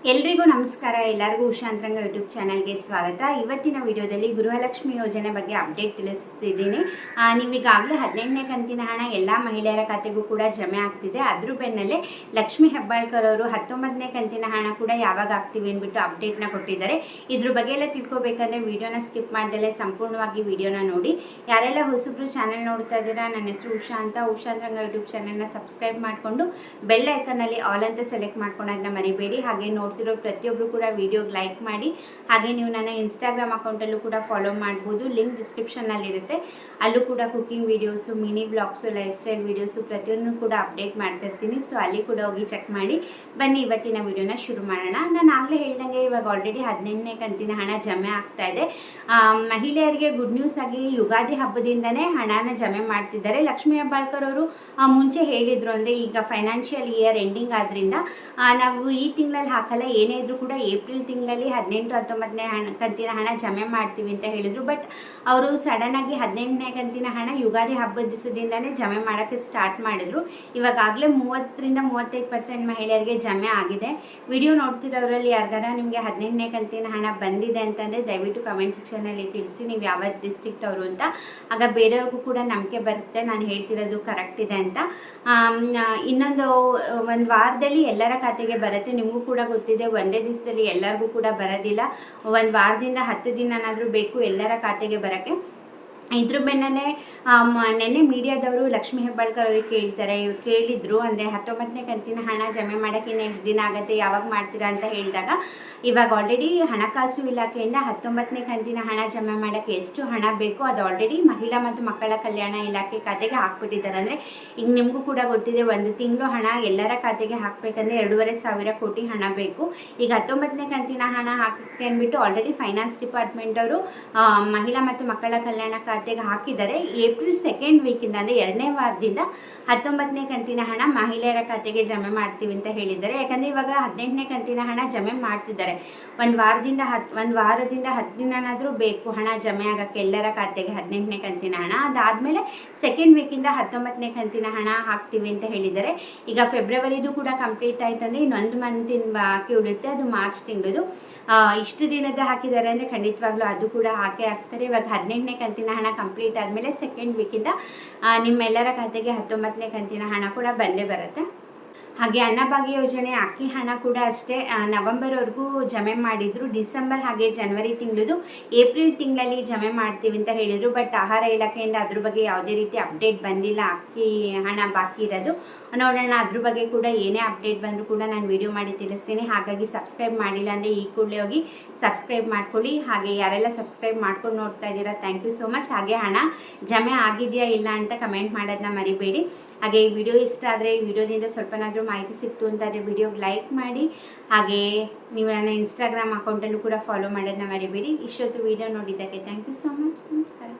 ಎಲ್ರಿಗೂ ನಮಸ್ಕಾರ. ಎಲ್ಲರಿಗೂ ಉಷಾಂತರಂಗ ಯೂಟ್ಯೂಬ್ ಚಾನಲ್ಗೆ ಸ್ವಾಗತ. ಇವತ್ತಿನ ವಿಡಿಯೋದಲ್ಲಿ ಗೃಹಲಕ್ಷ್ಮಿ ಯೋಜನೆ ಬಗ್ಗೆ ಅಪ್ಡೇಟ್ ತಿಳಿಸ್ತಿದ್ದೀನಿ. ನೀವೀಗಾಗಲೇ 18ನೇ ಕಂತಿನ ಹಣ ಎಲ್ಲ ಮಹಿಳೆಯರ ಖಾತೆಗೂ ಕೂಡ ಜಮೆ ಆಗ್ತಿದೆ. ಅದ್ರ ಬೆನ್ನಲ್ಲೇ ಲಕ್ಷ್ಮಿ ಹೆಬ್ಬಾಳ್ಕರ್ ಅವರು 19ನೇ ಕಂತಿನ ಹಣ ಕೂಡ ಯಾವಾಗ ಆಗ್ತೀವಿ ಅಂದ್ಬಿಟ್ಟು ಅಪ್ಡೇಟ್ನ ಕೊಟ್ಟಿದ್ದಾರೆ. ಇದ್ರ ಬಗ್ಗೆ ಎಲ್ಲ ತಿಳ್ಕೊಬೇಕಂದ್ರೆ ವಿಡಿಯೋನ ಸ್ಕಿಪ್ ಮಾಡ್ದಲೇ ಸಂಪೂರ್ಣವಾಗಿ ವಿಡಿಯೋನ ನೋಡಿ. ಯಾರೆಲ್ಲ ಹೊಸಬ್ರು ಚಾನಲ್ ನೋಡ್ತಾ ಇದ್ದೀರಾ, ನನ್ನ ಹೆಸರು ಉಷಾಂತರಂಗ ಯೂಟ್ಯೂಬ್ ಚಾನಲ್ನ ಸಬ್ಸ್ಕ್ರೈಬ್ ಮಾಡಿಕೊಂಡು ಬೆಲ್ ಐಕನ್ನಲ್ಲಿ ಆಲ್ ಅಂತ ಸೆಲೆಕ್ಟ್ ಮಾಡ್ಕೊಳೋದನ್ನ ಮರಿಬೇಡಿ. ಹಾಗೆ ನೋಡ್ತಿರೋ ಪ್ರತಿಯೊಬ್ಬರು ಕೂಡ ವಿಡಿಯೋಗೆ ಲೈಕ್ ಮಾಡಿ. ಹಾಗೆ ನೀವು ನನ್ನ ಇನ್ಸ್ಟಾಗ್ರಾಮ್ ಅಕೌಂಟಲ್ಲೂ ಕೂಡ ಫಾಲೋ ಮಾಡ್ಬೋದು. ಲಿಂಕ್ ಡಿಸ್ಕ್ರಿಪ್ಷನ್ನಲ್ಲಿರುತ್ತೆ. ಅಲ್ಲೂ ಕೂಡ cooking videos, mini blogs, life style videos ಪ್ರತಿಯೊಂದು ಕೂಡ ಅಪ್ಡೇಟ್ ಮಾಡ್ತಿರ್ತೀನಿ. ಸೊ ಅಲ್ಲಿ ಕೂಡ ಹೋಗಿ ಚೆಕ್ ಮಾಡಿ. ಬನ್ನಿ ಇವತ್ತಿನ ವಿಡಿಯೋನ ಶುರು ಮಾಡೋಣ. ನಾನು ಆಗಲೇ ಹೇಳ್ದಂಗೆ ಇವಾಗ ಆಲ್ರೆಡಿ 18ನೇ ಕಂತಿನ ಹಣ ಜಮೆ ಆಗ್ತಾ ಇದೆ. ಮಹಿಳೆಯರಿಗೆ ಗುಡ್ ನ್ಯೂಸ್ ಆಗಿ ಯುಗಾದಿ ಹಬ್ಬದಿಂದನೇ ಹಣನ ಜಮೆ ಮಾಡ್ತಿದ್ದಾರೆ. ಲಕ್ಷ್ಮಿ ಹೆಬ್ಬಾಳ್ಕರ್ ಅವರು ಮುಂಚೆ ಹೇಳಿದರು, ಅಂದರೆ ಈಗ ಫೈನಾನ್ಷಿಯಲ್ ಇಯರ್ ಎಂಡಿಂಗ್ ಆದ್ದರಿಂದ ನಾವು ಈ ತಿಂಗಳಲ್ಲಿ ಹಾಕಲ್ಲ, ಏನೇ ಇದ್ರೂ ಕೂಡ ಏಪ್ರಿಲ್ ತಿಂಗಳಲ್ಲಿ 18-19ನೇ ಕಂತಿನ ಹಣ ಜಮೆ ಮಾಡ್ತೀವಿ ಅಂತ ಹೇಳಿದರು. ಬಟ್ ಅವರು ಸಡನ್ನಾಗಿ 18ನೇ ಕಂತಿನ ಹಣ ಯುಗಾದಿ ಹಬ್ಬದ ದಿವಸದಿಂದನೇ ಜಮೆ ಮಾಡೋಕ್ಕೆ ಸ್ಟಾರ್ಟ್ ಮಾಡಿದರು. ಇವಾಗಲೇ 30-35% ಮಹಿಳೆಯರಿಗೆ ಜಮೆ ಆಗಿದೆ. ವಿಡಿಯೋ ನೋಡ್ತಿರೋರಲ್ಲಿ ಯಾರಿಗಾರ ನಿಮಗೆ 18ನೇ ಕಂತಿನ ಹಣ ಬಂದಿದೆ ಅಂತಂದರೆ ದಯವಿಟ್ಟು ಕಮೆಂಟ್ ಸೆಕ್ಷನಲ್ಲಿ ತಿಳಿಸಿ ನೀವು ಯಾವ ಡಿಸ್ಟ್ರಿಕ್ಟ್ ಅವರು ಅಂತ. ಆಗ ಬೇರೆಯವ್ರಿಗೂ ಕೂಡ ನಂಬಿಕೆ ಬರುತ್ತೆ ನಾನು ಹೇಳ್ತಿರೋದು ಕರೆಕ್ಟ್ ಇದೆ ಅಂತ. ಇನ್ನೊಂದು ಒಂದು ವಾರದಲ್ಲಿ ಎಲ್ಲರ ಖಾತೆಗೆ ಬರುತ್ತೆ. ನಿಮಗೂ ಕೂಡ ಗೊತ್ತಿದೆ, ಒಂದೇ ದಿವಸದಲ್ಲಿ ಎಲ್ಲರಿಗೂ ಕೂಡ ಬರೋದಿಲ್ಲ. ಒಂದು ವಾರದಿಂದ 10 ದಿನನಾದರೂ ಬೇಕು ಎಲ್ಲರ ಖಾತೆಗೆ ಬರೋಕ್ಕೆ. ಇದ್ರ ಬೆನ್ನಲ್ಲೇ ನೆನ್ನೆ ಮೀಡಿಯಾದವರು ಲಕ್ಷ್ಮಿ ಹೆಬ್ಬಾಳ್ಕರ್ ಅವ್ರಿಗೆ ಕೇಳಿದ್ರು, ಅಂದರೆ 19ನೇ ಕಂತಿನ ಹಣ ಜಮೆ ಮಾಡೋಕ್ಕೆ ಇನ್ನು ಎಷ್ಟು ದಿನ ಆಗುತ್ತೆ, ಯಾವಾಗ ಮಾಡ್ತೀರಾ ಅಂತ ಹೇಳಿದಾಗ, ಇವಾಗ ಆಲ್ರೆಡಿ ಹಣಕಾಸು ಇಲಾಖೆಯಿಂದ 19ನೇ ಕಂತಿನ ಹಣ ಜಮೆ ಮಾಡೋಕ್ಕೆ ಎಷ್ಟು ಹಣ ಬೇಕೋ ಅದು ಆಲ್ರೆಡಿ ಮಹಿಳಾ ಮತ್ತು ಮಕ್ಕಳ ಕಲ್ಯಾಣ ಇಲಾಖೆ ಖಾತೆಗೆ ಹಾಕ್ಬಿಟ್ಟಿದ್ದಾರೆ. ಅಂದರೆ ಈಗ ನಿಮಗೂ ಕೂಡ ಗೊತ್ತಿದೆ, ಒಂದು ತಿಂಗಳು ಹಣ ಎಲ್ಲರ ಖಾತೆಗೆ ಹಾಕಬೇಕಂದ್ರೆ 2,500 ಕೋಟಿ ಹಣ ಬೇಕು. ಈಗ 19ನೇ ಕಂತಿನ ಹಣ ಹಾಕಕ್ಕೆ ಅಂದ್ಬಿಟ್ಟು ಆಲ್ರೆಡಿ ಫೈನಾನ್ಸ್ ಡಿಪಾರ್ಟ್ಮೆಂಟ್ ಅವರು ಮಹಿಳಾ ಮತ್ತು ಮಕ್ಕಳ ಕಲ್ಯಾಣ ಖಾತೆಗೆ ಹಾಕಿದ್ದಾರೆ. ಏಪ್ರಿಲ್ 2nd ವೀಕಿಂದ, ಅಂದರೆ 2ನೇ ವಾರದಿಂದ 19ನೇ ಕಂತಿನ ಹಣ ಮಹಿಳೆಯರ ಖಾತೆಗೆ ಜಮೆ ಮಾಡ್ತೀವಿ ಅಂತ ಹೇಳಿದ್ದಾರೆ. ಯಾಕಂದರೆ ಇವಾಗ 18ನೇ ಕಂತಿನ ಹಣ ಜಮೆ ಮಾಡ್ತಿದ್ದಾರೆ. ಒಂದು ವಾರದಿಂದ 10 ದಿನನಾದರೂ ಬೇಕು ಹಣ ಜಮೆ ಆಗೋಕ್ಕೆ ಎಲ್ಲರ ಖಾತೆಗೆ 18ನೇ ಕಂತಿನ ಹಣ. ಅದಾದಮೇಲೆ 2nd ವೀಕಿಂದ 19ನೇ ಕಂತಿನ ಹಣ ಹಾಕ್ತೀವಿ ಅಂತ ಹೇಳಿದ್ದಾರೆ. ಈಗ ಫೆಬ್ರವರಿದು ಕೂಡ ಕಂಪ್ಲೀಟ್ ಆಯ್ತಂದರೆ ಇನ್ನೊಂದು ಮಂತಿನ ಬಾಕಿ ಉಳಿಯುತ್ತೆ, ಅದು ಮಾರ್ಚ್ ತಿಂಗಳದು. ಇಷ್ಟು ದಿನದ ಹಾಕಿದ್ದಾರೆ ಅಂದರೆ ಖಂಡಿತವಾಗ್ಲೂ ಅದು ಕೂಡ ಹಾಕೇ ಹಾಕ್ತಾರೆ. ಇವಾಗ 18ನೇ ಕಂತಿನ ಹಣ ಕಂಪ್ಲೀಟ್ ಆದಮೇಲೆ 2nd ವೀಕಿಂದ ನಿಮ್ಮೆಲ್ಲರ ಖಾತೆಗೆ 19ನೇ ಕಂತಿನ ಹಣ ಕೂಡ ಬಂದೇ ಬರುತ್ತೆ. ಹಾಗೆ ಅನ್ನಭಾಗ್ಯ ಯೋಜನೆ ಅಕ್ಕಿ ಹಣ ಕೂಡ ಅಷ್ಟೇ ನವೆಂಬರ್ವರೆಗೂ ಜಮೆ ಮಾಡಿದರು. ಡಿಸೆಂಬರ್ ಹಾಗೆ ಜನವರಿ ತಿಂಗಳದು ಏಪ್ರಿಲ್ ತಿಂಗಳಲ್ಲಿ ಜಮೆ ಮಾಡ್ತೀವಿ ಅಂತ ಹೇಳಿದರು. ಬಟ್ ಆಹಾರ ಇಲಾಖೆಯಿಂದ ಅದ್ರ ಬಗ್ಗೆ ಯಾವುದೇ ರೀತಿ ಅಪ್ಡೇಟ್ ಬಂದಿಲ್ಲ. ಅಕ್ಕಿ ಹಣ ಬಾಕಿ ಇರೋದು ನೋಡೋಣ. ಅದ್ರ ಬಗ್ಗೆ ಕೂಡ ಏನೇ ಅಪ್ಡೇಟ್ ಬಂದರೂ ಕೂಡ ನಾನು ವಿಡಿಯೋ ಮಾಡಿ ತಿಳಿಸ್ತೀನಿ. ಹಾಗಾಗಿ ಸಬ್ಸ್ಕ್ರೈಬ್ ಮಾಡಿಲ್ಲ ಅಂದರೆ ಈ ಕೂಡಲೇ ಹೋಗಿ ಸಬ್ಸ್ಕ್ರೈಬ್ ಮಾಡ್ಕೊಳ್ಳಿ. ಹಾಗೆ ಯಾರೆಲ್ಲ ಸಬ್ಸ್ಕ್ರೈಬ್ ಮಾಡ್ಕೊಂಡು ನೋಡ್ತಾ ಇದ್ದೀರಾ, ಥ್ಯಾಂಕ್ ಯು ಸೋ ಮಚ್. ಹಾಗೆ ಹಣ ಜಮೆ ಆಗಿದೆಯಾ ಇಲ್ಲ ಅಂತ ಕಮೆಂಟ್ ಮಾಡೋದನ್ನ ಮರಿಬೇಡಿ. ಹಾಗೆ ಈ ವಿಡಿಯೋ ಇಷ್ಟ ಆದರೆ, ಈ ವಿಡಿಯೋದಿಂದ ಸ್ವಲ್ಪನಾದರೂ ಮಾಹಿತಿ ಸಿಕ್ತು ಅಂತಾದರೆ ವಿಡಿಯೋಗೆ ಲೈಕ್ ಮಾಡಿ. ಹಾಗೆ ನೀವು ನನ್ನ ಇನ್ಸ್ಟಾಗ್ರಾಮ್ ಅಕೌಂಟಲ್ಲೂ ಕೂಡ ಫಾಲೋ ಮಾಡೋದನ್ನ ಮರಿಬೇಡಿ. ಇಷ್ಟೊತ್ತು ವಿಡಿಯೋ ನೋಡಿದ್ದಕ್ಕೆ ಥ್ಯಾಂಕ್ ಯು ಸೋ ಮಚ್. ನಮಸ್ಕಾರ.